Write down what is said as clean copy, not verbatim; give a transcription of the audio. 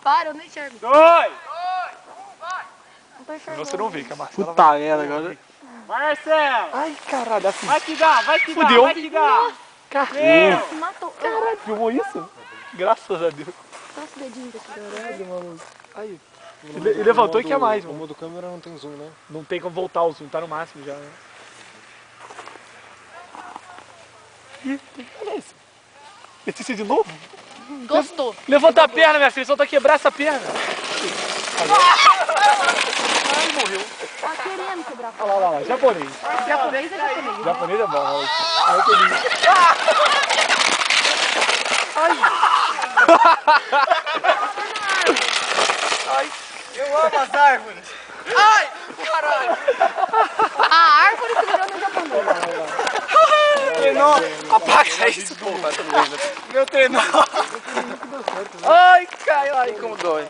Para, eu não enxergo. 2! Não tô enxergando. Você não vê que a Marcela Puta merda, agora. Marcelo! Ai, caralho, assim. Vai que dá, vai que dá, Fudeu. vai que dá! Caralho. Se matou. Caralho, filmou isso? Graças a Deus. Só esse dedinho desse cara. Caralho, mano. Aí. Ele levantou e quer mais, O mano. modo câmera não tem zoom, né? Não tem como voltar o zoom, tá no máximo já, né? Ih, olha isso. Letícia de novo? Gostou. Levanta a perna, minha filha, só tá quebrar essa perna. Ai, morreu. Tá querendo quebrar. Olha lá, japonês. Japonês é japonês. Japonês é bom, olha. Ai, que lindo. Ai. Eu amo as árvores! Ai! Caralho! A árvore que virou no japonês. Trenó! Apaga isso, pô! Meu trenó! Ai, caiu. Ai, como dói.